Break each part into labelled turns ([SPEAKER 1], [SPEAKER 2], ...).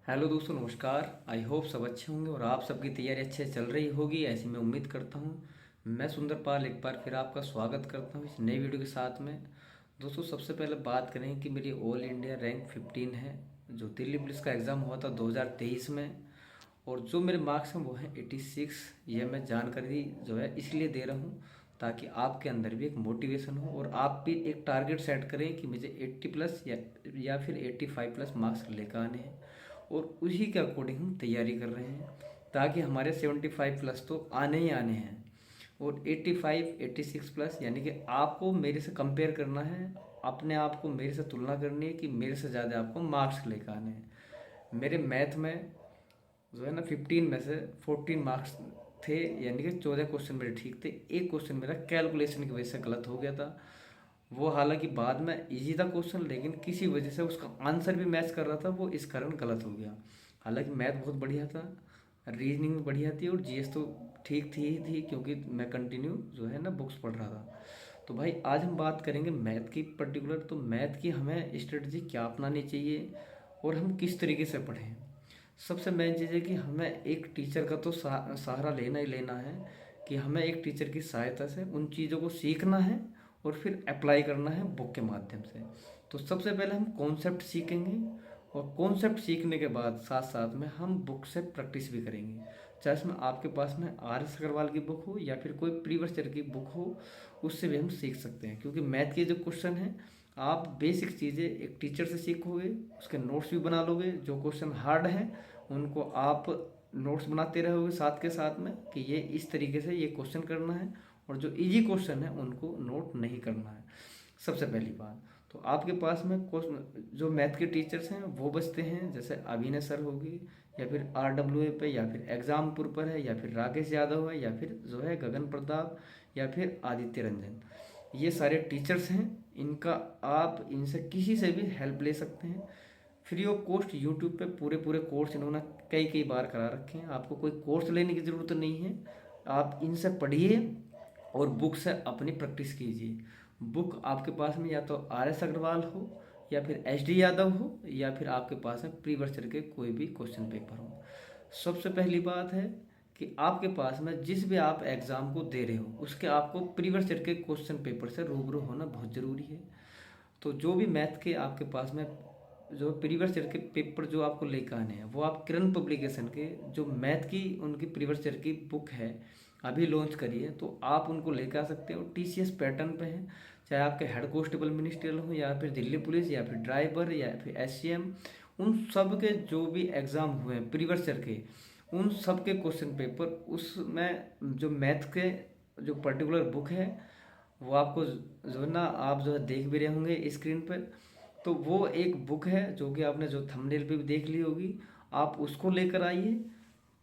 [SPEAKER 1] Hello दोस्तों, नमस्कार। I hope सब अच्छे होंगे और आप सबकी तैयारी अच्छे से चल रही होगी, ऐसी मैं उम्मीद करता हूँ। मैं सुंदरपाल एक बार फिर आपका स्वागत करता हूँ इस नई वीडियो के साथ में। दोस्तों, सबसे पहले बात करें कि मेरी ऑल इंडिया रैंक 15 है, जो दिल्ली पुलिस का एग्ज़ाम हुआ था 2023 में। और जो मेरे मार्क्स हैं वो हैं 86। ये मैं जानकारी जो है इसलिए दे रहा हूँ ताकि आपके अंदर भी एक मोटिवेशन हो और आप भी एक टारगेट सेट करें कि मुझे 80 प्लस या फिर 85 प्लस मार्क्स लेकर आने हैं। और उसी के अकॉर्डिंग हम तैयारी कर रहे हैं ताकि हमारे 75 प्लस तो आने ही आने हैं। और 85 86 प्लस यानी कि आपको मेरे से कंपेयर करना है, अपने आप को मेरे से तुलना करनी है कि मेरे से ज़्यादा आपको मार्क्स लेकर आने हैं। मेरे मैथ में जो है ना 15 में से 14 मार्क्स थे, यानी कि 14 क्वेश्चन मेरे ठीक थे। एक क्वेश्चन मेरा कैलकुलेशन की वजह से गलत हो गया था। वो हालांकि बाद में इजी था क्वेश्चन, लेकिन किसी वजह से उसका आंसर भी मैच कर रहा था, वो इस कारण गलत हो गया। हालांकि मैथ बहुत बढ़िया था, रीजनिंग भी बढ़िया थी और जीएस तो ठीक थी ही थी, क्योंकि मैं कंटिन्यू जो है ना बुक्स पढ़ रहा था। तो भाई आज हम बात करेंगे मैथ की पर्टिकुलर। तो मैथ की हमें स्ट्रेटजी क्या अपनानी चाहिए और हम किस तरीके से पढ़ें। सबसे मेन चीज़ है कि हमें एक टीचर का तो सहारा लेना ही लेना है, कि हमें एक टीचर की सहायता से उन चीज़ों को सीखना है और फिर अप्लाई करना है बुक के माध्यम से। तो सबसे पहले हम कॉन्सेप्ट सीखेंगे और कॉन्सेप्ट सीखने के बाद साथ साथ में हम बुक से प्रैक्टिस भी करेंगे। चाहे इसमें आपके पास में आर एस अग्रवाल की बुक हो या फिर कोई प्रीवियस ईयर की बुक हो, उससे भी हम सीख सकते हैं। क्योंकि मैथ के जो क्वेश्चन हैं, आप बेसिक चीज़ें एक टीचर से सीखोगे, उसके नोट्स भी बना लोगे। जो क्वेश्चन हार्ड हैं उनको आप नोट्स बनाते रहोगे साथ के साथ में, कि ये इस तरीके से ये क्वेश्चन करना है, और जो इजी क्वेश्चन है उनको नोट नहीं करना है। सबसे पहली बात तो आपके पास में जो मैथ के टीचर्स हैं वो बचते हैं, जैसे अभिनय सर होगी, या फिर RWA पे, या फिर एग्जामपुर पर है, या फिर राकेश यादव है, या फिर जो है गगन प्रताप, या फिर आदित्य रंजन। ये सारे टीचर्स हैं, इनका आप इनसे किसी से भी हेल्प ले सकते हैं फ्री ऑफ कॉस्ट। यूट्यूब पे पूरे पूरे कोर्स इन्होंने कई कई बार करा रखे हैं, आपको कोई कोर्स लेने की ज़रूरत नहीं है। आप इनसे पढ़िए और बुक से अपनी प्रैक्टिस कीजिए। बुक आपके पास में या तो RS अग्रवाल हो, या फिर HD यादव हो, या फिर आपके पास में प्रीवियस ईयर के कोई भी क्वेश्चन पेपर हो। सबसे पहली बात है कि आपके पास में जिस भी आप एग्ज़ाम को दे रहे हो उसके आपको प्रीवियस ईयर के क्वेश्चन पेपर से रूबरू होना बहुत ज़रूरी है। तो जो भी मैथ के आपके पास में जो प्रीवियस ईयर के पेपर जो आपको लेकर आने हैं, वो आप किरण पब्लिकेशन के जो मैथ की उनकी प्रीवियस ईयर की बुक है अभी लॉन्च करी है, तो आप उनको लेकर आ सकते हो। TCS पैटर्न पे है, चाहे आपके हेड कांस्टेबल मिनिस्ट्रियल हो, या फिर दिल्ली पुलिस, या फिर ड्राइवर, या फिर SCM। उन सब के जो भी एग्ज़ाम हुए हैं प्रीवियस ईयर के, उन सब के क्वेश्चन पेपर उसमें जो मैथ के जो पर्टिकुलर बुक है, वो आपको जो है ना आप जो है देख भी रहे होंगे स्क्रीन पर। तो वो एक बुक है जो कि आपने जो थंबनेल पे भी देख ली होगी, आप उसको लेकर आइए,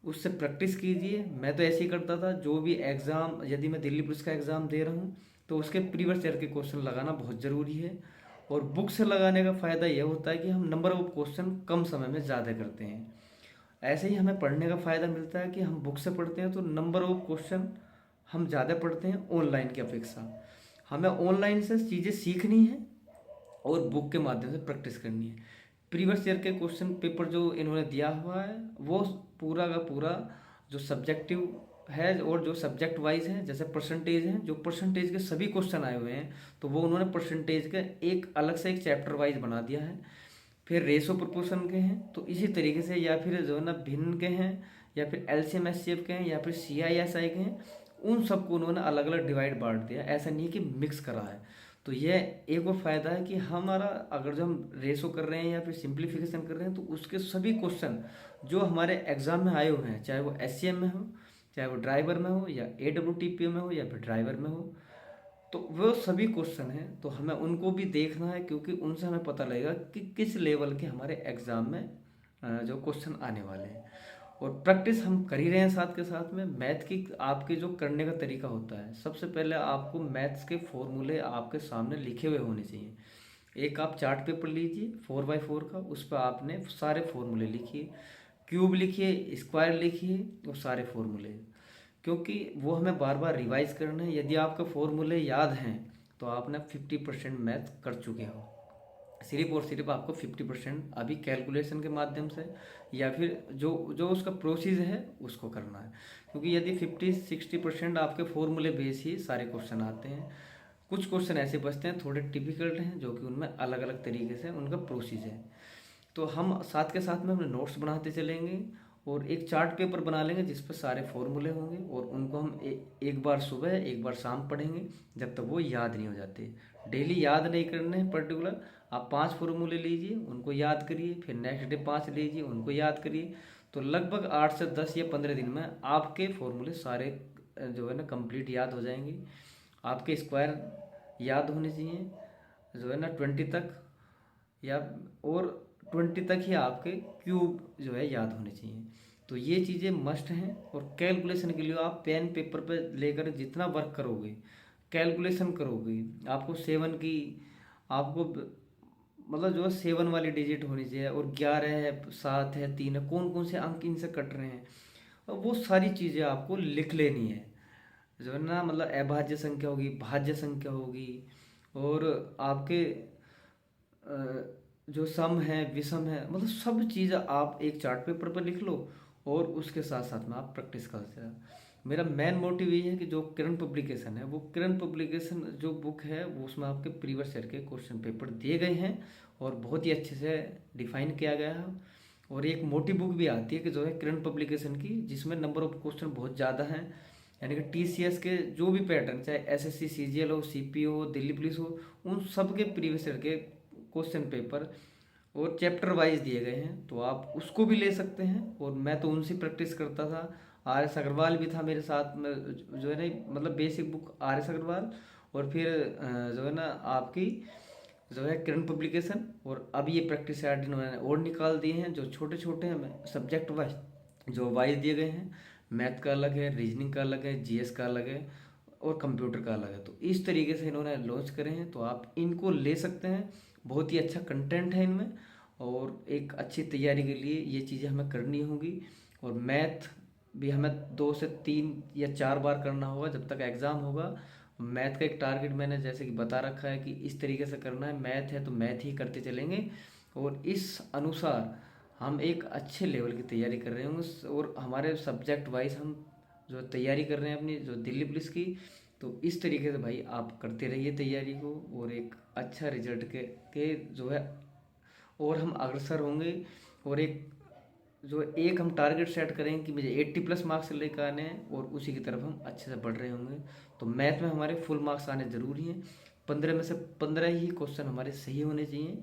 [SPEAKER 1] उससे प्रैक्टिस कीजिए। मैं तो ऐसे ही करता था, जो भी एग्ज़ाम यदि मैं दिल्ली पुलिस का एग्ज़ाम दे रहा हूँ तो उसके प्रीवियस ईयर के क्वेश्चन लगाना बहुत ज़रूरी है। और बुक से लगाने का फ़ायदा यह होता है कि हम नंबर ऑफ क्वेश्चन कम समय में ज़्यादा करते हैं। ऐसे ही हमें पढ़ने का फ़ायदा मिलता है कि हम बुक से पढ़ते हैं तो नंबर ऑफ क्वेश्चन हम ज़्यादा पढ़ते हैं ऑनलाइन की अपेक्षा। हमें ऑनलाइन से चीज़ें सीखनी है और बुक के माध्यम से प्रैक्टिस करनी है। प्रीवियस ईयर के क्वेश्चन पेपर जो इन्होंने दिया हुआ है वो पूरा का पूरा जो सब्जेक्टिव है और जो सब्जेक्ट वाइज है, जैसे परसेंटेज है, जो परसेंटेज के सभी क्वेश्चन आए हुए हैं तो वो उन्होंने परसेंटेज का एक अलग से एक चैप्टर वाइज बना दिया है। फिर रेशो प्रोपोर्शन के हैं तो इसी तरीके से, या फिर जो है ना भिन्न के हैं, या फिर LCM SCF के हैं, या फिर CISI के हैं, उन सबको उन्होंने अलग अलग डिवाइड बांट दिया। ऐसा नहीं है कि मिक्स करा है। तो ये एक और फायदा है कि हमारा अगर जो हम रेशो कर रहे हैं या फिर सिंप्लीफिकेशन कर रहे हैं तो उसके सभी क्वेश्चन जो हमारे एग्जाम में आए हुए हैं, चाहे वो SCM में हो, चाहे वो ड्राइवर में हो, या AWTPO में हो, या फिर ड्राइवर में हो, तो वो सभी क्वेश्चन हैं। तो हमें उनको भी देखना है, क्योंकि उनसे हमें पता लगेगा कि किस लेवल के हमारे एग्ज़ाम में जो क्वेश्चन आने वाले हैं। और प्रैक्टिस हम कर ही रहे हैं साथ के साथ में। मैथ की आपके जो करने का तरीका होता है, सबसे पहले आपको मैथ्स के फॉर्मूले आपके सामने लिखे हुए होने चाहिए। एक आप चार्ट पेपर लीजिए 4x4 का, उस पर आपने सारे फॉर्मूले लिखिए, क्यूब लिखिए, स्क्वायर लिखिए, और सारे फॉर्मूले, क्योंकि वो हमें बार बार रिवाइज करना है। यदि आपके फॉर्मूले याद हैं तो आपने 50% मैथ कर चुके हो। सिर्फ और सिर्फ आपको 50% अभी कैलकुलेशन के माध्यम से या फिर जो जो उसका प्रोसेस है उसको करना है। क्योंकि यदि 50-60% आपके फॉर्मूले बेस ही सारे क्वेश्चन आते हैं, कुछ क्वेश्चन ऐसे बचते हैं थोड़े टिपिकल हैं जो कि उनमें अलग अलग तरीके से उनका प्रोसेस है। तो हम साथ के साथ में अपने नोट्स बनाते चलेंगे और एक चार्ट पेपर बना लेंगे जिस पर सारे फॉर्मूले होंगे, और उनको हम एक बार सुबह एक बार शाम पढ़ेंगे जब तक वो याद नहीं हो जाते। डेली याद नहीं करने हैं पर्टिकुलर, आप 5 फॉर्मूले लीजिए उनको याद करिए, फिर नेक्स्ट डे 5 लीजिए उनको याद करिए। तो लगभग 8 से 10 या 15 दिन में आपके फॉर्मूले सारे जो है ना कंप्लीट याद हो जाएंगे। आपके स्क्वायर याद होने चाहिए जो है ना 20 तक, या और 20 तक ही आपके क्यूब जो है याद होने चाहिए। तो ये चीज़ें मस्ट हैं। और कैलकुलेशन के लिए आप पेन पेपर पर लेकर जितना वर्क करोगे, कैलकुलेशन करोगे, आपको 7 की आपको मतलब जो है 7 वाली डिजिट होनी चाहिए, और 11 है, 7 है, 3 है, कौन कौन से अंक इनसे कट रहे हैं, और वो सारी चीज़ें आपको लिख लेनी है जो है ना। मतलब अभाज्य संख्या होगी, भाज्य संख्या होगी, और आपके जो सम है, विषम है, मतलब सब चीज़ आप एक चार्ट पेपर पर लिख लो और उसके साथ साथ में आप प्रैक्टिस करते रहो। मेरा मेन मोटिव ये है कि जो किरण पब्लिकेशन है, वो किरण पब्लिकेशन जो बुक है वो उसमें आपके प्रीवियस ईयर के क्वेश्चन पेपर दिए गए हैं और बहुत ही अच्छे से डिफाइन किया गया है। और एक मोटी बुक भी आती है कि जो है किरण पब्लिकेशन की, जिसमें नंबर ऑफ क्वेश्चन बहुत ज़्यादा हैं, यानी कि टीसीएस के जो भी पैटर्न, चाहे एसएससी सीजीएल हो, सीपीओ हो, दिल्ली पुलिस हो, उन सब के प्रीवियस ईयर के क्वेश्चन पेपर और चैप्टर वाइज दिए गए हैं, तो आप उसको भी ले सकते हैं। और मैं तो उनसे प्रैक्टिस करता था। आर एस अग्रवाल भी था मेरे साथ में जो है ना, मतलब basic book R S Agarwal, और फिर जो है ना आपकी जो है किरण पब्लिकेशन, और अब ये प्रैक्टिस ऐड इन्होंने और निकाल दिए हैं जो छोटे छोटे हैं सब्जेक्ट वाइज जो वाइज दिए गए हैं। मैथ का अलग है, रीजनिंग का अलग है, जीएस का अलग है, और कंप्यूटर का अलग है। तो इस तरीके से इन्होंने लॉन्च करे हैं, तो आप इनको ले सकते हैं। बहुत ही अच्छा कंटेंट है इनमें, और एक अच्छी तैयारी के लिए ये चीज़ें हमें करनी होंगी। और मैथ भी हमें 2 से 3 या 4 बार करना होगा जब तक एग्ज़ाम होगा। मैथ का एक टारगेट मैंने जैसे कि बता रखा है कि इस तरीके से करना है, मैथ है तो मैथ ही करते चलेंगे, और इस अनुसार हम एक अच्छे लेवल की तैयारी कर रहे होंगे। और हमारे सब्जेक्ट वाइज हम जो तैयारी कर रहे हैं अपनी जो दिल्ली पुलिस की, तो इस तरीके से भाई आप करते रहिए तैयारी को, और एक अच्छा रिजल्ट के जो है और हम अग्रसर होंगे। और एक हम टारगेट सेट करेंगे कि मुझे 80+ मार्क्स लेकर आने हैं, और उसी की तरफ हम अच्छे से बढ़ रहे होंगे। तो मैथ में हमारे फुल मार्क्स आने ज़रूरी हैं। 15 में से 15 ही क्वेश्चन हमारे सही होने चाहिए।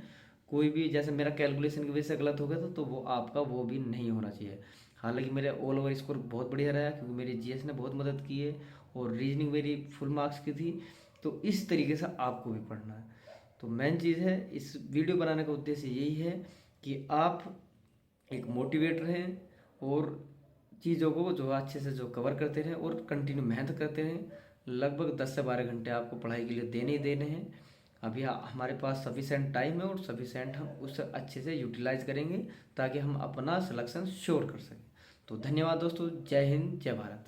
[SPEAKER 1] कोई भी जैसे मेरा कैलकुलेशन की वजह से गलत हो गया था, तो वो आपका वो भी नहीं होना चाहिए। हालांकि मेरे ऑल ओवर स्कोर बहुत बढ़िया रहा, क्योंकि मेरी जीएस ने बहुत मदद की है, और रीजनिंग मेरी फुल मार्क्स की थी। तो इस तरीके से आपको भी पढ़ना है। तो मेन चीज़ है, इस वीडियो बनाने का उद्देश्य यही है कि आप एक मोटिवेट रहें, और चीज़ों को जो अच्छे से जो कवर करते रहें, और कंटिन्यू मेहनत करते रहें। लगभग 10 से 12 घंटे आपको पढ़ाई के लिए देने ही देने हैं। अभी हमारे पास सफिशेंट टाइम है, और सफिशेंट हम उसे अच्छे से यूटिलाइज करेंगे ताकि हम अपना सिलेक्शन श्योर कर सकें। तो धन्यवाद दोस्तों, जय हिंद, जय भारत।